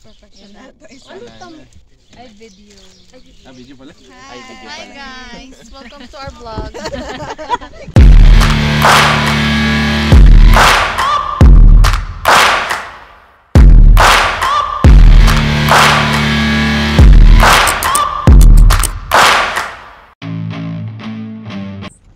Professional. Ano tam? Ay, video. Video pala? Hi. Hi guys! Welcome to our vlog.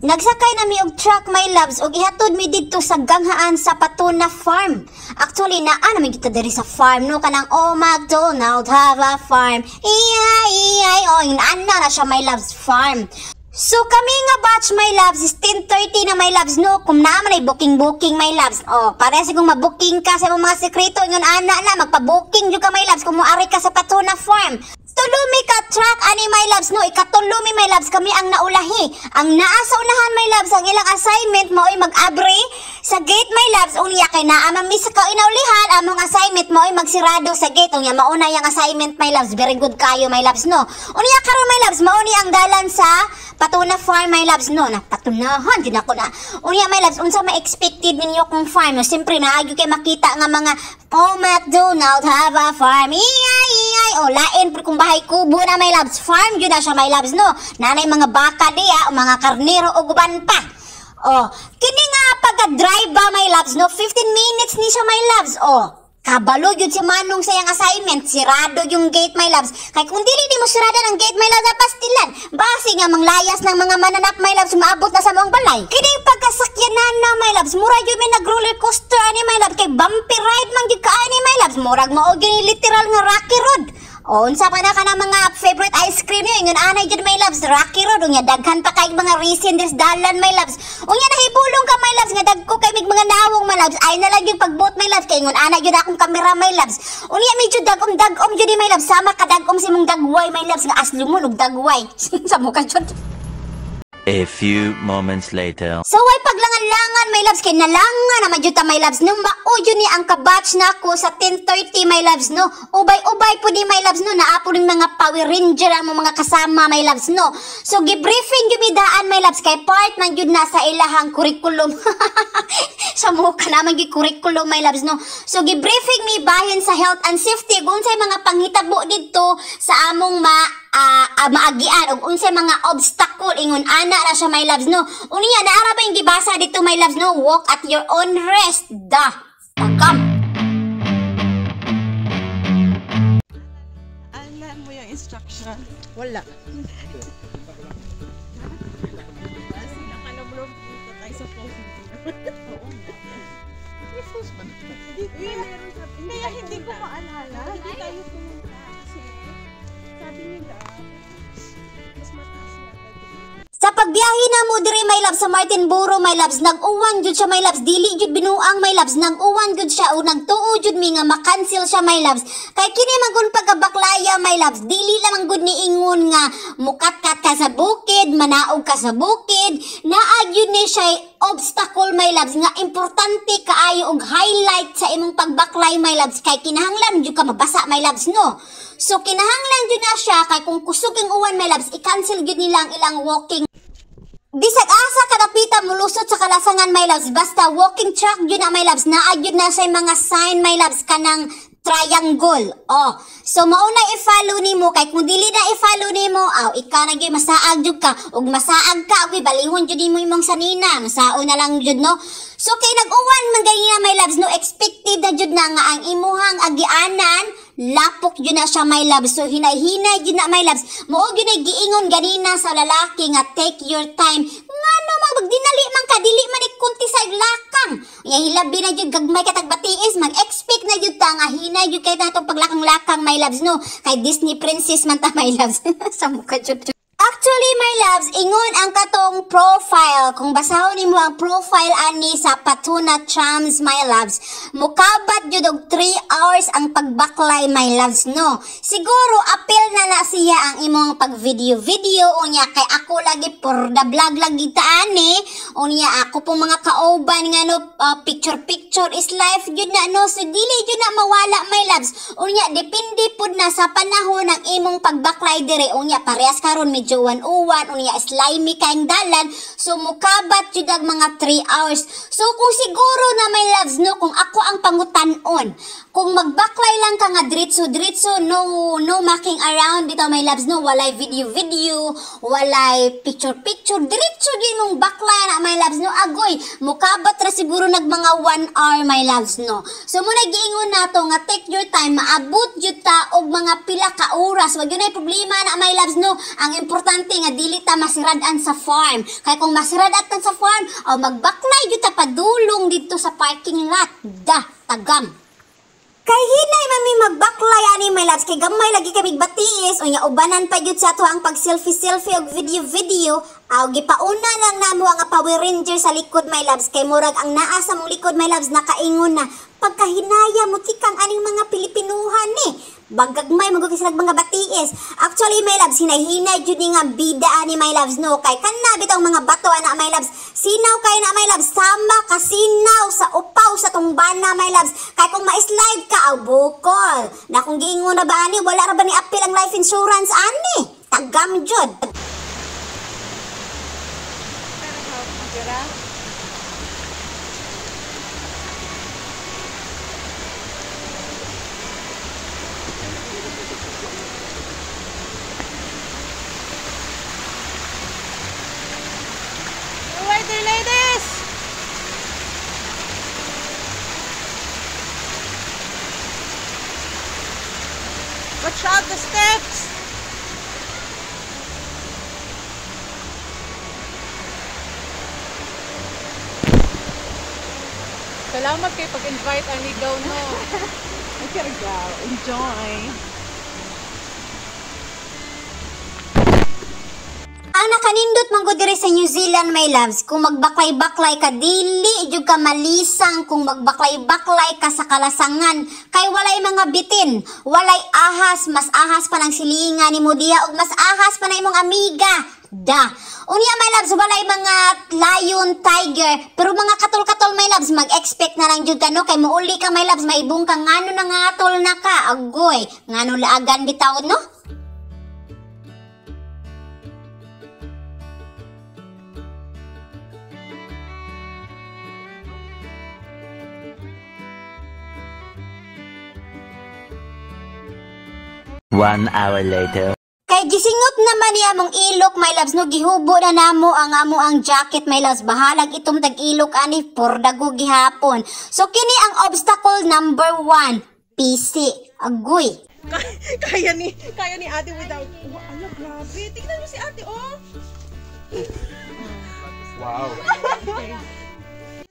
Nagsakay na mi og truck, my loves, og ihatod mi didto sa ganghaan sa Patuna Farm. Actually, naa na mi kita diri sa farm, no? Kanang, oh, McDonald have a farm. Iyay. Oh, inaana na siya, my loves, farm. So, kami nga batch, my loves, is 10:30 na, my loves, no? Kung naman ay booking, my loves. Oh, parehas kung mabooking ka sa mga sekreto, yun, ana na, magpa-booking yung ka, my loves, kung muari ka sa Patuna Farm. Tulumi ka truck ani my loves, no, ikatulumi my loves, kami ang naulahi. Ang naa sa unahan my loves, ang ilang assignment mao'y mag-abri sa gate my loves, unya kay naa man mi sa inaulihan, among assignment mao'y magsirado sa gate, unya mauna yang assignment my loves, very good kayo my loves, no. Unya karon my loves, mauni ang dalan sa Patuna Farm my loves, no, na patunahan jud ako na. Unya my loves, unsa ma-expected ninyo kung farm, no, siyempre naagyo kay makita nga mga oh, McDonald have a farm. Iyay, oh, lain kung bahay kubo na my loves, farm yun na siya my loves, no. Nanay mga baka diya, mga karnero o guban pa. Oh, kini nga pagka-drive ba my loves, no, 15 minutes ni siya my loves. Oh, kabalo yun si Manong sa yung assignment, sirado yung gate my loves. Kaya kung dili di mo sirada ng gate my loves, pastilan, basi nga manglayas ng mga mananap my loves, maabot na sa mong balay. Kini pagkasakyanan na my loves, mura yun may nag-roller coaster ani my loves, kay bumpy ride man yun ka ani my loves, murag maog yun literal nga Rocky Road. O, unsa pa na ka ng mga favorite ice cream nyo, yun anay dyan my loves, Rocky Road, unya daghan pa kay mga resin des dalan my loves, unya nahibulong ka my loves, nga dagko kay mig mga nawong my loves, ay na lang yung pagbot my loves, kay ngun anay yun akong kamera my loves, unya medyo dagom yun my loves, sama ka dagom si mong dagway my loves, nga aslo mo nung dagway, sa mukha dyan. A few moments later. So ay paglangan-langan my loves, kay nalangan naman juta my loves, nung mauyo ni ang kabatch na ako sa 10:30 my loves, no. Ubay po di my loves, no, naapo ng mga Power Ranger ang mga kasama my loves, no. So gibriefing gumidaan my loves, kay part man jud na sa ilahang curriculum. Sa mukha naman yung curriculum my loves, no. So gibriefing mi bahin sa health and safety, kung unsay mga panghitabo dito sa among maagian, o unsay mga obstacle ingon ana na siya my loves, no. Unya naara ba yung gibasa dito my loves, no, walk at your own rest, come. Alam mo yung instruction? Wala. Kasi nakalabrob dito tayo sa phone. Kaya hindi ko maalala. Hindi tayo pumunta kasi sabi nila mas mataas na. Sa pagbiyahe na mo diri my loves sa Martinboro my loves, nag-uwan jud siya my loves, dili jud binuang my loves, nag-uwan jud siya o nagtuo jud mi nga makancel siya my loves. Kay kini man gud pagkabaklaya my loves, dili lamang gud niingon nga mukatkat ka sa bukid, manaog ka sa bukid, naa gyud ni siya obstacle my loves nga importante kaayo og highlight sa imong pagbaklay my loves, kay kinahanglan jud ka mabasa my loves, no. So kinahanglan jud na siya kay kung kusog ang uwan my loves, i-cancel jud nila ang ilang walking. Bisag asa kadapita mulusot sa kalasangan my loves, basta walking track jud na my loves, naa jud na say mga sign my loves kanang triangle. Oh, so mauna i-follow nimo, kay kung dili na i-follow nimo, ikaw na gyud masaag jud ka, ug masaag ka ug balihon jud nimo imong sanina, masao na lang jud, no. So kay nag-uwan man ganina my loves, no, expected na jud na nga ang imuhang agianan lapok yun na siya my loves. So hinay-hinay yun na my loves, moog yun na giingon ganina sa lalaki nga take your time, nga no magdinali man ka, dili man ikunti sa lakang, hilabi na yun gagmay katagbatiis, mag-expect na yun ta nga hinay yun kay natong paglakang-lakang my loves, no, kay Disney princess man ta my loves. Sa mukha yun. Actually, my loves, ingon ang katong profile. Kung basahon nimo ang profile ani sa Patuna Trams, my loves, mukabat jud og 3 hours ang pagbaklay, my loves, no. Siguro apil na siya ang imong pag-video unya, kay ako lagi for the vlog lagi ta ani. Unya ako po mga kauban nga no, picture is life jud na, no. So dili jud na mawala, my loves. Unya depende pud na sa panahon ng imong pagbaklay dire. Unya parehas karon medyo uwan-uwan, unya slimy kayong dalan, so mukabat jud ang mga 3 hours. So kung siguro na my loves no, kung ako ang pangutan-on, kung magbaklay lang ka nga diretso, no making around bitaw my loves no, walay video, walay picture, diretso din mong baklay na my loves no, agoy, mukabat ra siguro nag mga 1 hour my loves no. So muna giingon nato nga take your time, maabot jud ta og mga pila ka oras, wag yun ay problema na my loves no. Ang importante nga dili ta masiradan sa farm, kay kung masiradan sa farm o magbaklay jud ta padulong dito sa parking lot, tagam. Kay hinay mami magbaklay ani my loves, kay gamay lagi kami batiis, unya ubanan pa jud sa ato ang pag selfie og video, aw gipauna lang namo ang Power Ranger sa likod my loves, kay murag ang naa sa mong likod my loves nakaingon na pagkahinaya mo tikang aning mga Pilipinuhan ni. Bagagmay magugis sila mga batiis. Actually my loves, hinay-hinay jud ni nga bida ani my loves no, kay kana bitaw mga bato ana my loves. Sinaw kay na my loves, sama ka sinaw sa upaw sa tungbana my loves. Kay kung ma-slide ka aw bukol. Na kung giingon na ba ani, wala ra ba ni apil ang life insurance ani? Tagam jud. Ladies! Watch out the steps! Salamat kay pag-invite ang ligaw no. Enjoy. Ang nakanindot man gud diri sa New Zealand my loves, kung magbaklay-baklay ka dili jud ka malisang kung magbaklay-baklay ka sa kalasangan, kay walay mga bitin, walay ahas, mas ahas pa ng silingan nimo diha ug mas ahas pa na imong amiga. Unya my loves, walay mga lion, tiger, pero mga katol-katol my loves, mag-expect na lang jud ka no, kay muuli ka my loves, maibong ka ngano na nga atol na ka, agoy, ngano laagan bitaw no? One hour later. Kay gisingot naman niya mong ilok my loves no, gihubo na namo ang amo ang jacket my loves, bahalag itong tag-ilok ani for dago gihapon. So kini ang obstacle number 1, PC. Agoy. Kaya ni ate without... Ala, grabe. Tingnan mo si ate, oh. Wow.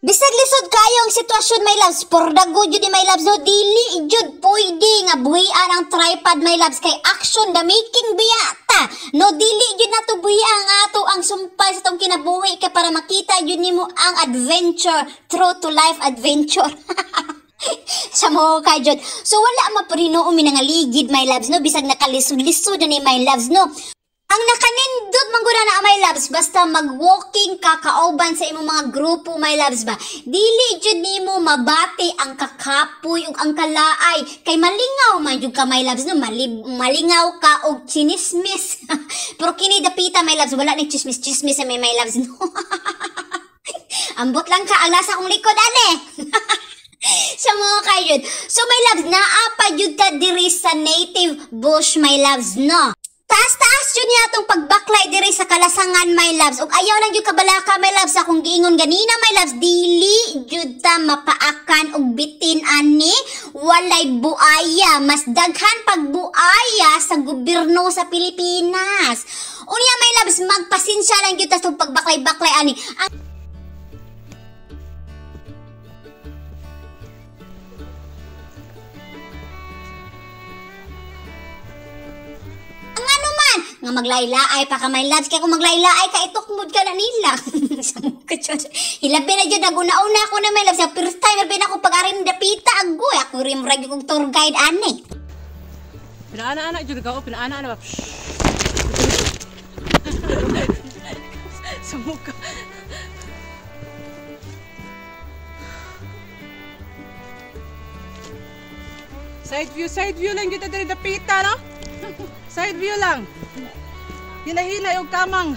Bisag lisod kayo ang sitwasyon my loves, por dago jud my loves no, dili jud pwede nga buhian ang tripod my loves, kay action the making biyata no, dili jud nato buhian nga ato ang sumpay sa tong kinabuhi, kay para makita jud nimo ang adventure, true to life adventure. Sa mo kay jud. So wala maprino umi nga ligid my loves no, bisag nakalisod-lisod ni my loves no. Ang nakanindot mangguna na my loves, basta mag-walking ka kauban sa imong mga grupo my loves ba, dili jud nimo mabati ang kakapoy ug ang kalaay, kay malingaw man jud ka my loves no, malingaw ka og chinismis. Pero kini dapita my loves, wala ni chismis sa may my loves no. Ambot lang ka ang lasa kong likod ane. Sa mga kayo. So my loves, naapa jud ta diri sa native bush my loves no. Taas-taas yun niya itong pagbaklay diri sa kalasangan my loves. Ug ayaw lang yung kabalaka my loves, akong giingon ganina my loves, dili jud ta mapaakan og bitin ani, walay buaya, mas daghan pag buaya sa gobyerno sa Pilipinas. Unya my loves, magpasensya lang jud ta sa pagbaklay-baklay ani. Nga maglaylaay pa ka my loves, kaya kung maglaylaay ka itukmod ka na nila. Hilabi na dyan, naguna-una ako na my loves, first time na ako pag-arin dapita, agoy, ako rin ragi kong tour guide ane. Pinaana-ana dyan ka, pinaana-ana ba? Sa mukha. Side view lang dito dari dapita, no? Side view lang. Hinahinay og kamang.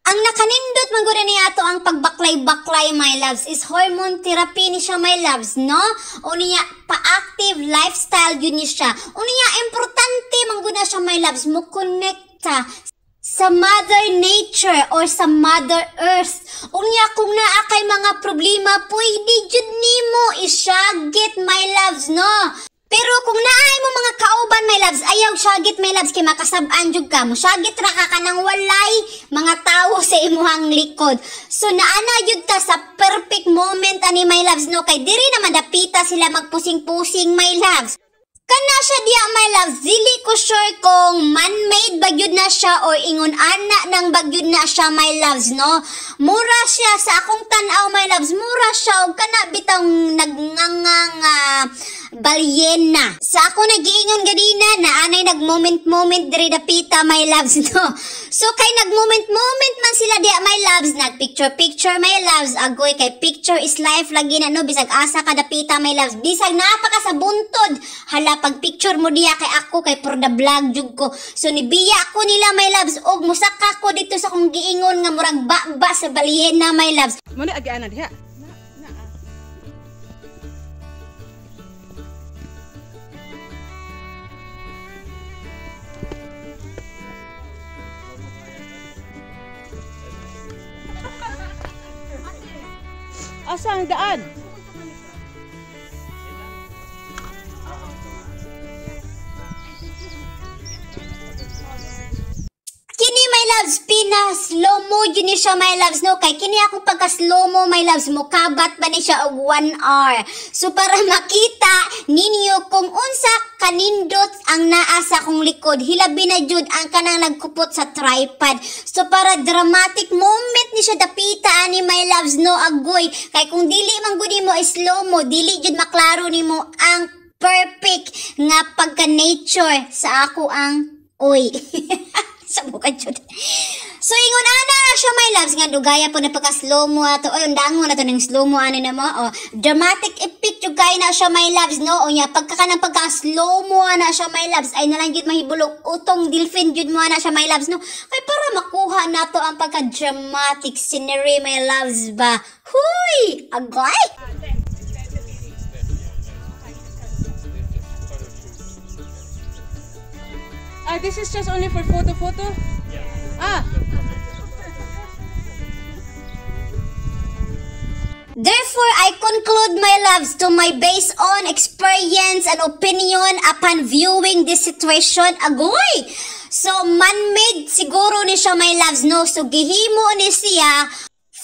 Ang nakanindot man gud niya ato ang pagbaklay-baklay, my loves, is hormone therapy ni siya, my loves, no? O niya pa-active lifestyle yun ni siya. O niya importante man gud na siya, my loves, mo connecta sa Mother Nature or sa Mother Earth. O niya kung naa kay mga problema, pwede jud nimo isyagit, my loves, no? Pero kung naay mo mga kauban, my loves, ayaw syagit, my loves, kay makasab-an jud ka mo. Syagit ra ka kanang walay mga tawo sa imuhang likod. So naana jud ta sa perfect moment ani, my loves, no? Kay diri naman dapita sila magpusing-pusing, my loves. Kana siya diya, my loves, dili ko sure kung man-made bagyod na siya or ingon ana ng bagyod na siya, my loves, no? Mura siya sa akong tan-aw, my loves, mura siya og kana bitang nagngangang balyena. Sa ako nagiingon ganina na anay nag-moment diri dapita, my loves, no? So kay nag-moment man sila diya, my loves, nag-picture, my loves, agoy kay picture is life lagi na, no? Bisag asa ka dapita, my loves, bisag napaka sa buntod, hala pag picture mo diya kay ako kay for the vlog jud ko. So nibiya ako nila, my loves, og musaka ko dito sa kong giingon nga murag ba sa balyena, my loves. Muna agianan diha. Asa ang daan? Kini, my loves, pina-slow mo yun ni siya, my loves, no? Kay kini akong pagka-slow mo, my loves, mukabat ba ni siya og 1 hour. So para makita ninyo kung unsa kanindot ang naa sa akong likod, hilabi na jud ang kanang nagkupot sa tripod. So para dramatic moment ni siya dapita ani, my loves, no? Agoy, kay kung dili man gud mo slow mo, dili jud maklaro nimo ang perfect nga pagka-nature sa ako ang oy. Sa buka jud. So ingon ana na siya, my loves, nga dugaya po na pagka-slow mo ato. Oy, undangon na to ng slow mo ani na mo. Oh, dramatic effect jud kay na siya, my loves, no? O nya pagka-kanang pagka-slow mo ana siya, my loves, ay nalang jud mahibulog utong dolphin jud mo ana siya, my loves, no? Kay para makuha nato ang pagka-dramatic scenery, my loves ba. Huy! Agay! This is just only for photo? Ah! Therefore, I conclude, my loves, to my based on experience and opinion upon viewing this situation, agoy! So, man-made siguro ni siya, my loves, no? So, gihimo ni siya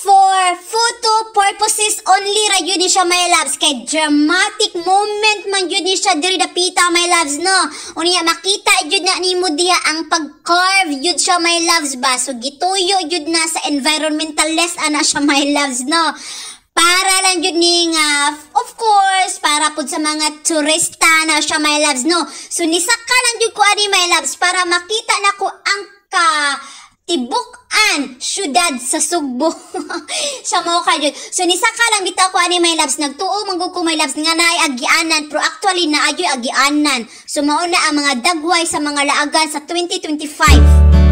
for photo purposes only ra yun ni siya, my loves. Kay dramatic moment man yun ni siya diri dapita, my loves, no? Unya makita jud na nimo diha ang pag-carve yun siya, my loves ba. So gituyo jud na sa environmentalist ana siya, my loves, no? Para lang yun ni nga, of course, para pud sa mga turista na siya, my loves, no? So nisaka lang jud ko ani, my loves, para makita na ko ang Tibuk-an, syudad sa Sugbo. Sa mo ka jud. So nisaka lang bitaw ko ani, my loves, nagtuo man gud ko, my loves, nga naay agianan, pero actually naayoy agianan. So mao na ang mga dagway sa mga laagan sa 2025.